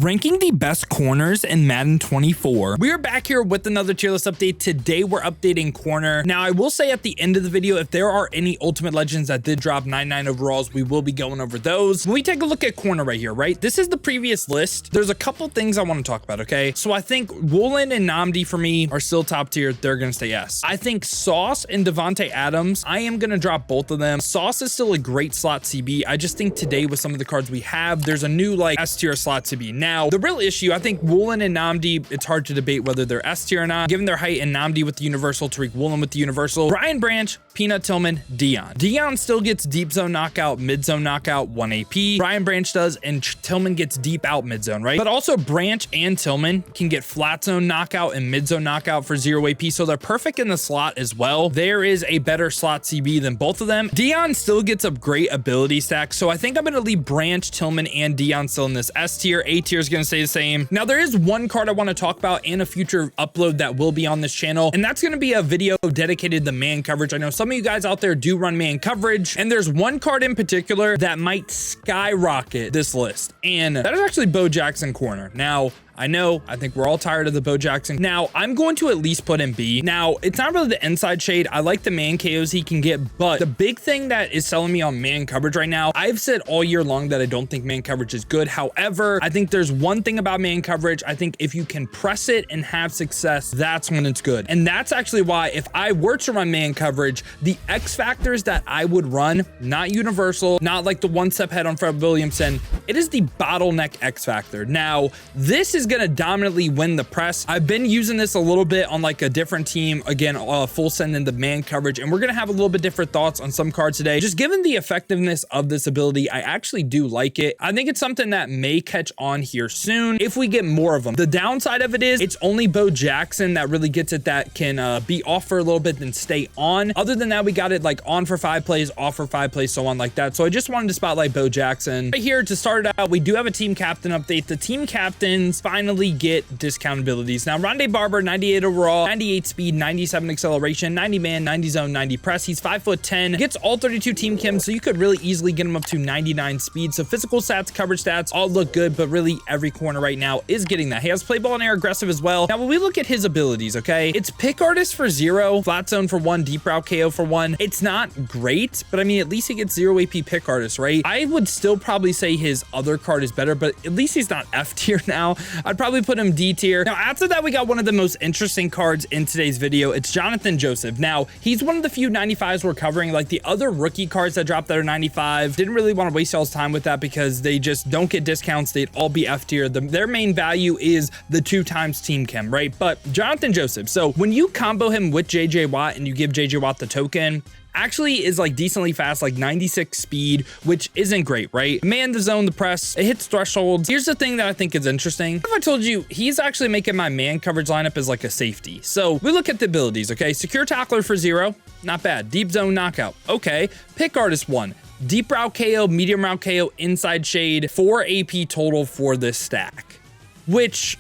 Ranking the best corners in Madden 24. We are back here with another tier list update. Today we're updating corner. Now I will say at the end of the video, if there are any ultimate legends that did drop 99 overalls, we will be going over those. When we take a look at corner right here, right? This is the previous list. There's a couple things I want to talk about, okay? So I think Woolen and Namdi for me are still top tier. They're going to stay S. I think Sauce and Devontae Adams, I am going to drop both of them. Sauce is still a great slot CB. I just think today with some of the cards we have, there's a new like S tier slot CB. Now, the real issue, I think Woolen and Namdi, it's hard to debate whether they're S tier or not, given their height, and Namdi with the universal, Tariq Woolen with the universal. Brian Branch, Peanut Tillman, Dion. Dion still gets deep zone knockout, mid zone knockout, 1 AP. Brian Branch does, and Tillman gets deep out mid zone, right? But also Branch and Tillman can get flat zone knockout and mid zone knockout for 0 AP, so they're perfect in the slot as well. There is a better slot CB than both of them. Dion still gets a great ability stack, so I think I'm going to leave Branch, Tillman, and Dion still in this S tier. A tier is going to stay the same. Now there is one card I want to talk about in a future upload that will be on this channel, and that's going to be a video dedicated to man coverage. I know some of you guys out there do run man coverage, and there's one card in particular that might skyrocket this list, and that is actually Bo Jackson corner. Now I think we're all tired of the Bo Jackson. Now, I'm going to at least put in B. Now, it's not really the inside shade. I like the man KOs he can get, but the big thing that is selling me on man coverage right now, I've said all year long that I don't think man coverage is good. However, I think there's one thing about man coverage. I think if you can press it and have success, that's when it's good. And that's actually why if I were to run man coverage, the X factors that I would run, not universal, not like the one step head on Fred Williamson, it is the bottleneck X factor. Now, this is going to dominantly win the press. I've been using this a little bit on like a different team, again, full send in the man coverage, and we're going to have a little bit different thoughts on some cards today. Just given the effectiveness of this ability, I actually do like it. I think it's something that may catch on here soon if we get more of them. The downside of it is it's only Bo Jackson that really gets it, that can be off for a little bit then stay on. Other than that, we got it like on for 5 plays, off for 5 plays, so on like that. So I just wanted to spotlight Bo Jackson. Right here to start it out, we do have a team captain update. The team captains finally get discount abilities. Now, Rondé Barber, 98 overall, 98 speed, 97 acceleration, 90 man, 90 zone, 90 press. He's 5'10", gets all 32 team chems, so you could really easily get him up to 99 speed. So physical stats, coverage stats, all look good, but really every corner right now is getting that. He has play ball and air aggressive as well. Now, when we look at his abilities, okay, it's pick artist for 0, flat zone for 1, deep route KO for 1. It's not great, but I mean, at least he gets 0 AP pick artist, right? I would still probably say his other card is better, but at least he's not F tier now. I'd probably put him D tier. Now, after that, we got one of the most interesting cards in today's video. It's Jonathan Joseph. Now, he's one of the few 95s we're covering. Like the other rookie cards that dropped that are 95, didn't really want to waste y'all's time with that because they just don't get discounts. They'd all be F tier. Their main value is the 2 times team chem, right? But Jonathan Joseph, so when you combo him with JJ Watt and you give JJ Watt the token, actually is like decently fast, like 96 speed, which isn't great, right? Man the zone, the press, it hits thresholds. Here's the thing that I think is interesting. If I told you he's actually making my man coverage lineup as like a safety. So we look at the abilities, okay? Secure tackler for 0, not bad. Deep zone knockout, okay. Pick artist 1. Deep route KO, medium route KO, inside shade, 4 AP total for this stack, which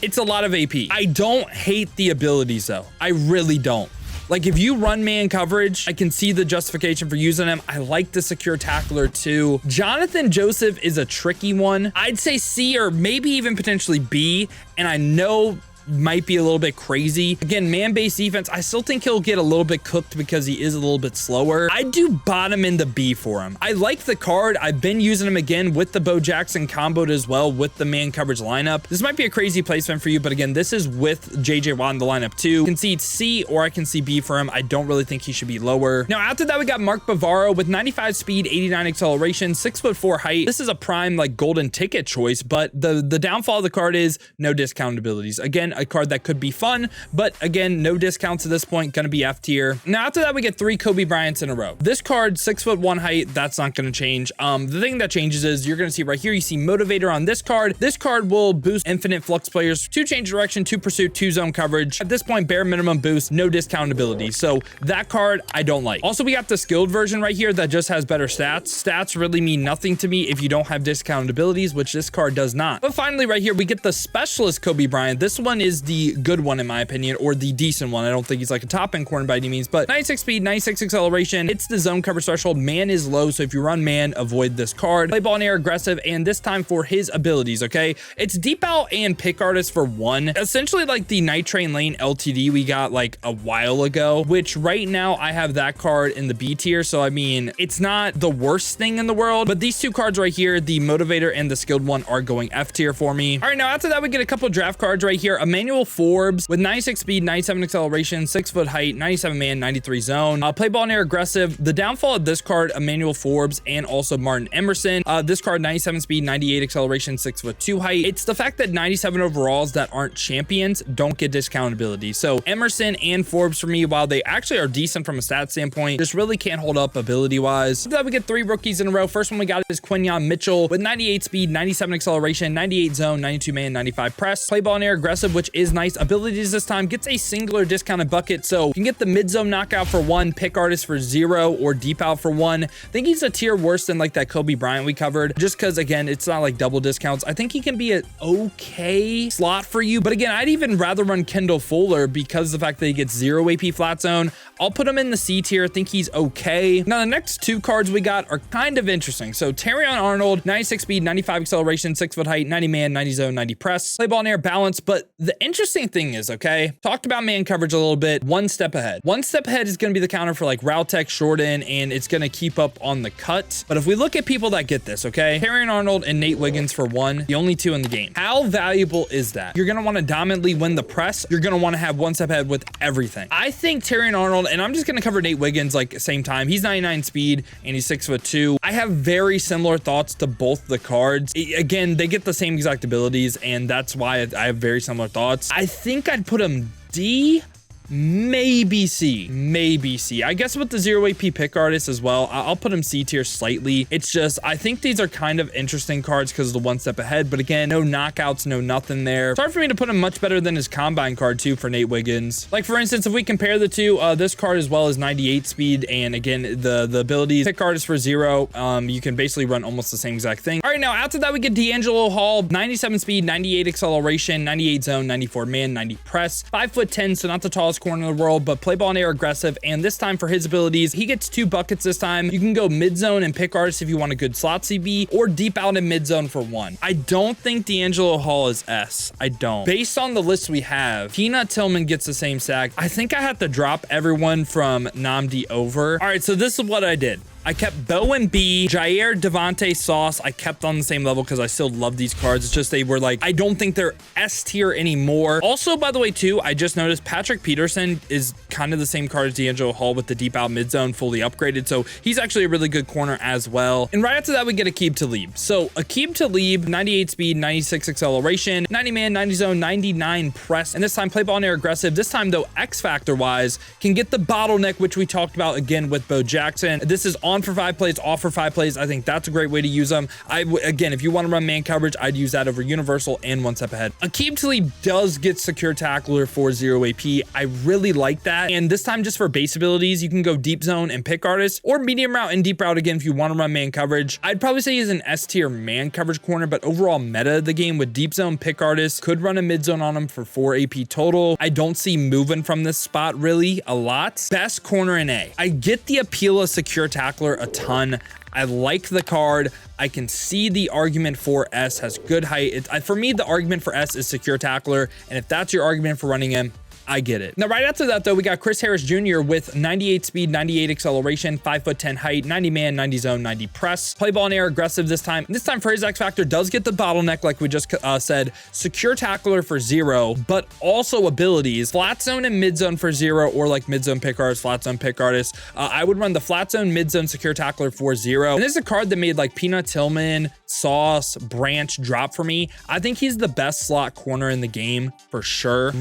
it's a lot of AP. I don't hate the abilities though. I really don't. Like if you run man coverage, I can see the justification for using him. I like the secure tackler too. Jonathan Joseph is a tricky one. I'd say C or maybe even potentially B. And I know might be a little bit crazy. Again, man-based defense, I still think he'll get a little bit cooked because he is a little bit slower. I do bottom in the B for him. I like the card. I've been using him again with the Bo Jackson comboed as well with the man coverage lineup. This might be a crazy placement for you, but again, this is with JJ Watt in the lineup too. I can see C or I can see B for him. I don't really think he should be lower. Now, after that, we got Mark Bavaro with 95 speed, 89 acceleration, 6'4" height. This is a prime like golden ticket choice, but the downfall of the card is no discount abilities. Again, a card that could be fun, but again, no discounts at this point, gonna be F tier. Now, after that, we get 3 Kobe Bryants in a row. This card, 6'1" height, that's not gonna change. The thing that changes is you're gonna see right here, you see motivator on this card. This card will boost infinite flux players, 2 change direction, 2 pursuit, 2 zone coverage. At this point, bare minimum boost, no discount ability. So that card I don't like. Also, we got the skilled version right here that just has better stats. Stats really mean nothing to me if you don't have discounted abilities, which this card does not. But finally, right here, we get the specialist Kobe Bryant. This one is the good one in my opinion, or the decent one. I don't think he's like a top end corner by any means, but 96 speed, 96 acceleration. It's the zone coverage threshold. Man is low, so if you run man, avoid this card. Play ball in air, aggressive, and this time for his abilities, okay? It's deep out and pick artist for 1. Essentially like the Night Train Lane LTD we got like a while ago, which right now I have that card in the B tier. So I mean, it's not the worst thing in the world, but these two cards right here, the motivator and the skilled one, are going F tier for me. All right, now after that, we get a couple draft cards right here. Emmanuel Forbes with 96 speed, 97 acceleration, 6 foot height, 97 man, 93 zone. Play ball in air, aggressive. The downfall of this card, Emmanuel Forbes and also Martin Emerson. This card, 97 speed, 98 acceleration, 6'2" height. It's the fact that 97 overalls that aren't champions don't get discount ability. So Emerson and Forbes for me, while they actually are decent from a stat standpoint, just really can't hold up ability wise. So that we get 3 rookies in a row. First one we got is Quinyon Mitchell with 98 speed, 97 acceleration, 98 zone, 92 man, 95 press. Play ball in air, aggressive, which is nice. Abilities this time gets a singular discounted bucket, so you can get the mid zone knockout for 1, pick artist for 0, or deep out for 1. I think he's a tier worse than like that Kobe Bryant we covered, just because again, it's not like double discounts. I think he can be an okay slot for you, but again, I'd even rather run Kendall Fuller because of the fact that he gets 0 AP flat zone. I'll put him in the C tier. I think he's okay. Now the next 2 cards we got are kind of interesting. So Terrion Arnold, 96 speed, 95 acceleration, 6 foot height, 90 man, 90 zone, 90 press. Play ball in air, balance. But the interesting thing is, okay, talked about man coverage a little bit. 1 step ahead. 1 step ahead is going to be the counter for like route tech, short in, and it's going to keep up on the cut. But if we look at people that get this, okay, Terrion Arnold and Nate Wiggins for 1, the only 2 in the game. How valuable is that? You're going to want to dominantly win the press. You're going to want to have 1 step ahead with everything. I think Terrion Arnold, and I'm just going to cover Nate Wiggins like same time. He's 99 speed and he's 6'2". I have very similar thoughts to both the cards. Again, they get the same exact abilities, and that's why I have very similar thoughts. I think I'd put him D, maybe C, maybe C. I guess with the 0 AP pick artist as well, I'll put him C tier slightly. It's just, I think these are kind of interesting cards because of the 1 step ahead, but again, no knockouts, no nothing there. It's hard for me to put him much better than his combine card too for Nate Wiggins. Like for instance, if we compare the two, this card as well as 98 speed, and again, the abilities, pick artist for 0, you can basically run almost the same exact thing. All right, now after that, we get D'Angelo Hall, 97 speed, 98 acceleration, 98 zone, 94 man, 90 press, 5'10", so not the tallest corner in the world, but play ball in air, aggressive, and this time for his abilities, he gets 2 buckets this time. You can go mid zone and pick artist if you want a good slot CB, or deep out in mid zone for 1. I don't think D'Angelo Hall is S. I don't. Based on the list we have, Peanut Tillman gets the same sack. I think I have to drop everyone from Namdi over. All right, so this is what I did. I kept Bowen B, Jair, Devontae, Sauce. I kept on the same level because I still love these cards. It's just they were like, I don't think they're S tier anymore. Also, by the way, too, I just noticed Patrick Peterson is kind of the same card as D'Angelo Hall with the deep out mid zone fully upgraded. So he's actually a really good corner as well. And right after that, we get Aqib Talib. So Aqib Talib, 98 speed, 96 acceleration, 90 man, 90 zone, 99 press. And this time play ball in air, aggressive. This time though, X factor wise, can get the bottleneck, which we talked about again with Bo Jackson. This is on for 5 plays, off for 5 plays. I think that's a great way to use them. Again, if you want to run man coverage, I'd use that over universal and 1 step ahead. Aqib Talib does get secure tackler for 0 AP. I really like that. And this time, just for base abilities, you can go deep zone and pick artist, or medium route and deep route again if you want to run man coverage. I'd probably say he's an S tier man coverage corner, but overall meta of the game with deep zone, pick artist, could run a mid zone on him for 4 AP total. I don't see moving from this spot really a lot. Best corner in A. I get the appeal of secure tackler a ton. I like the card. I can see the argument for S, has good height. For me, the argument for S is secure tackler. And if that's your argument for running him, I get it. Now, right after that, though, we got Chris Harris Jr. with 98 speed, 98 acceleration, 5'10" height, 90 man, 90 zone, 90 press. Play ball in air, aggressive this time. This time for his X factor, does get the bottleneck, like we just said. Secure tackler for 0, but also abilities. Flat zone and mid zone for 0, or like mid zone pick artist, flat zone pick artist. I would run the flat zone, mid zone, secure tackler for 0. And this is a card that made like Peanut Tillman, Sauce, Branch drop for me. I think he's the best slot corner in the game for sure.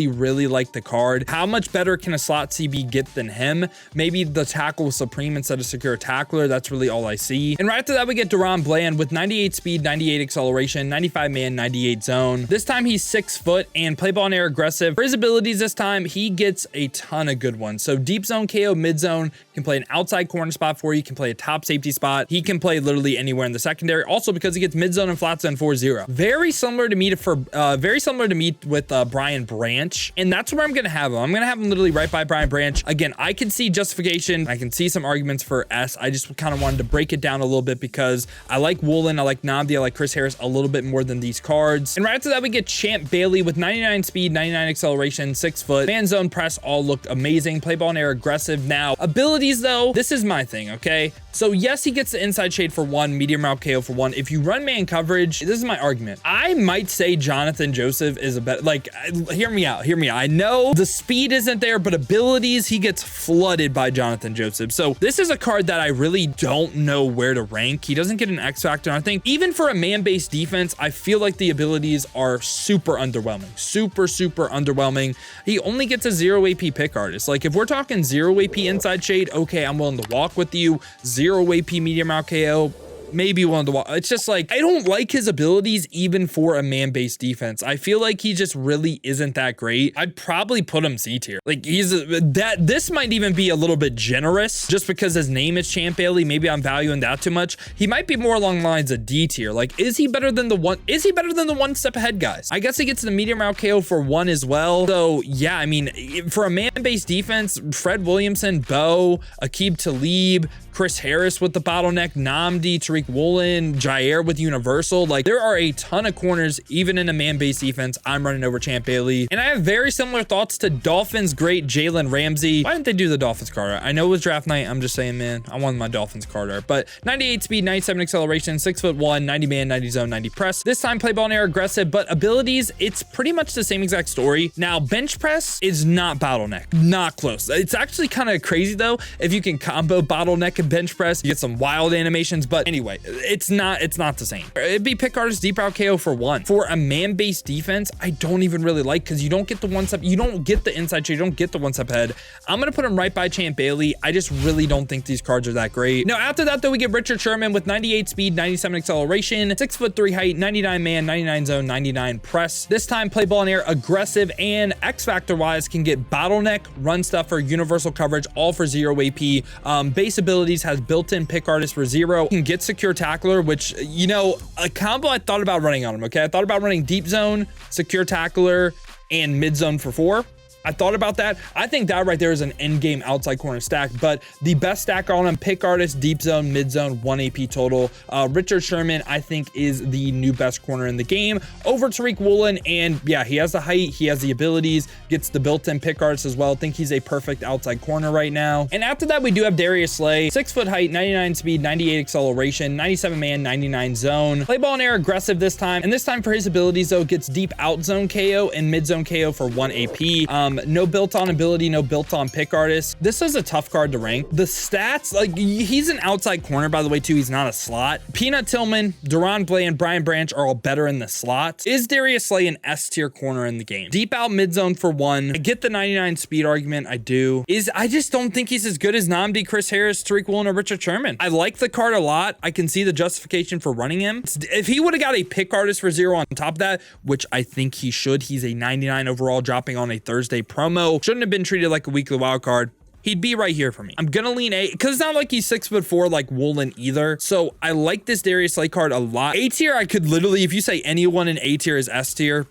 Really like the card. How much better can a slot CB get than him? Maybe the tackle supreme instead of secure tackler. That's really all I see. And right after that, we get Deron Bland with 98 speed, 98 acceleration, 95 man, 98 zone. This time he's 6 foot and play ball in air, aggressive. For his abilities this time, he gets a ton of good ones. So deep zone KO, mid zone, can play an outside corner spot for you. He can play a top safety spot. He can play literally anywhere in the secondary. Also because he gets mid zone and flat zone 4-0. Very similar to me with Brian Branch, and that's where I'm gonna have him. I'm gonna have him literally right by Brian Branch. Again, I can see justification. I can see some arguments for S. I just kind of wanted to break it down a little bit because I like Woolen, I like Nnamdi, I like Chris Harris a little bit more than these cards. And right after that, we get Champ Bailey with 99 speed, 99 acceleration, 6 foot, man zone press, all look amazing. Play ball and air aggressive. Now, abilities though, this is my thing, okay? So yes, he gets the inside shade for 1, medium route KO for 1. If you run man coverage, this is my argument. I might say Jonathan Joseph is a better, like, hear me out. I know the speed isn't there, but abilities, he gets flooded by Jonathan Joseph. So this is a card that I really don't know where to rank. He doesn't get an X factor. I think even for a man-based defense, I feel like the abilities are super underwhelming. Super underwhelming. He only gets a 0 AP pick artist. Like if we're talking 0 AP inside shade, okay, I'm willing to walk with you. 0 AP medium route KO, maybe willing to walk. It's just like, I don't like his abilities even for a man-based defense. I feel like he just really isn't that great. I'd probably put him C tier. Like this might even be a little bit generous just because his name is Champ Bailey. Maybe I'm valuing that too much. He might be more along the lines of D tier. Like, is he better than the one step ahead guys? I guess he gets the medium route KO for 1 as well. So yeah, I mean, for a man-based defense, Fred Williamson, Bo, Aqib Talib, Chris Harris with the bottleneck, Nnamdi, Tariq Woolen, Jair with universal. Like there are a ton of corners, even in a man-based defense. I'm running over Champ Bailey. And I have very similar thoughts to Dolphins great Jalen Ramsey. Why didn't they do the Dolphins card art? I know it was draft night. I'm just saying, man, I wanted my Dolphins card art. But 98 speed, 97 acceleration, 6'1", 90 man, 90 zone, 90 press. This time play ball and air aggressive, but abilities, it's pretty much the same exact story. Now bench press is not bottleneck, not close. It's actually kind of crazy though. If you can combo bottleneck and bench press, you get some wild animations, but anyway, it's not the same. It'd be pick artist deep route KO for 1. For a man-based defense, I don't even really like because you don't get the one step, you don't get the inside shade, you don't get the one step ahead. I'm gonna put him right by Champ Bailey. I just really don't think these cards are that great. Now after that though, we get Richard Sherman with 98 speed, 97 acceleration, 6'3" height, 99 man, 99 zone, 99 press. This time play ball in air aggressive, and X factor wise can get bottleneck, run stuffer, universal coverage, all for 0 AP. Base abilities has built-in pick artist for 0. Can get secure tackler, which, you know, a combo I thought about running on him. Okay, I thought about running deep zone, secure tackler, and mid zone for 4. I thought about that. I think that right there is an end game outside corner stack, but the best stack on him, pick artist, deep zone, mid zone, 1 AP total. Richard Sherman, I think, is the new best corner in the game over Tariq Woolen. And yeah, he has the height, he has the abilities, gets the built-in pick artist as well. I think he's a perfect outside corner right now. And after that, we do have Darius Slay, 6 foot height, 99 speed, 98 acceleration, 97 man, 99 zone. Play ball and air aggressive this time. And this time for his abilities though, gets deep out zone KO and mid zone KO for 1 AP. No built-on ability, no built-on pick artist. This is a tough card to rank. The stats, like he's an outside corner, by the way, too. He's not a slot. Peanut Tillman, Deron Bland, Brian Branch are all better in the slots. Is Darius Slay an S tier corner in the game? Deep out mid zone for 1. I get the 99 speed argument. I do. I just don't think he's as good as Nnamdi, Chris Harris, Tariq Woolen, or Richard Sherman. I like the card a lot. I can see the justification for running him. If he would have got a pick artist for 0 on top of that, which I think he should, he's a 99 overall dropping on a Thursday promo. Shouldn't have been treated like a weekly wild card. He'd be right here for me. I'm gonna lean A because it's not like he's 6'4" like Woolen either. So I like this Darius Slay card a lot. A tier, I could literally, if you say anyone in A tier is S tier,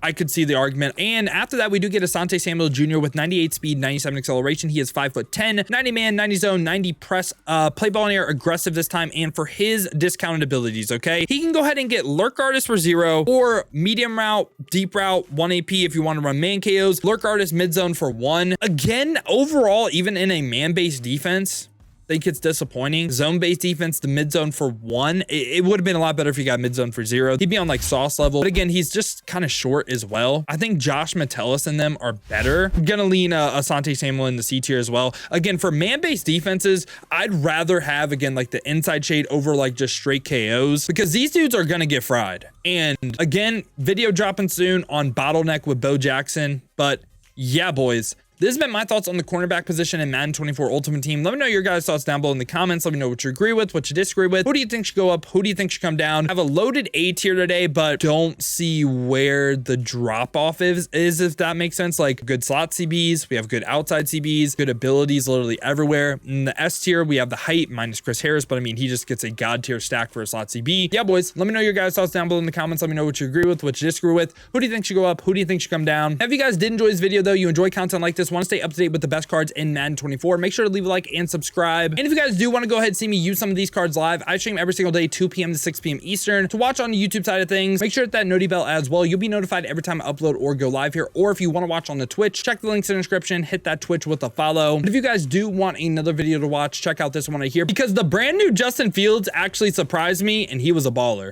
I could see the argument. And after that, we do get Asante Samuel Jr. with 98 speed, 97 acceleration. He is 5'10", 90 man, 90 zone, 90 press, play ball in air aggressive this time. And for his discounted abilities, okay, he can go ahead and get lurk artist for 0 or medium route, deep route, 1 AP if you want to run man KOs, lurk artist mid zone for 1. Again, overall, even in a man-based defense, think it's disappointing. Zone-based defense, the mid-zone for 1. It would have been a lot better if he got mid-zone for 0. He'd be on like sauce level. But again, he's just kind of short as well. I think Josh Metellus and them are better. I'm gonna lean Asante Samuel in the C tier as well. Again, for man-based defenses, I'd rather have, again, like the inside shade over like just straight KOs because these dudes are gonna get fried. And again, video dropping soon on Bottleneck with Bo Jackson. But yeah, boys, this has been my thoughts on the cornerback position in Madden 24 Ultimate Team. Let me know your guys' thoughts down below in the comments. Let me know what you agree with, what you disagree with. Who do you think should go up? Who do you think should come down? I have a loaded A tier today, but don't see where the drop off is, if that makes sense. Like good slot CBs, we have good outside CBs, good abilities literally everywhere. In the S tier, we have the height minus Chris Harris, but I mean, he just gets a god tier stack for a slot CB. Yeah, boys, let me know your guys' thoughts down below in the comments. Let me know what you agree with, what you disagree with. Who do you think should go up? Who do you think should come down? If you guys did enjoy this video though, you enjoy content like this, want to stay up to date with the best cards in Madden 24, make sure to leave a like and subscribe. And if you guys do want to go ahead and see me use some of these cards live, I stream every single day 2 p.m. to 6 p.m. Eastern. To watch on the YouTube side of things, make sure to hit that noti bell as well. You'll be notified every time I upload or go live here. Or if you want to watch on the Twitch, check the links in the description, hit that Twitch with a follow. But if you guys do want another video to watch, check out this one right here, because the brand new Justin Fields actually surprised me and he was a baller.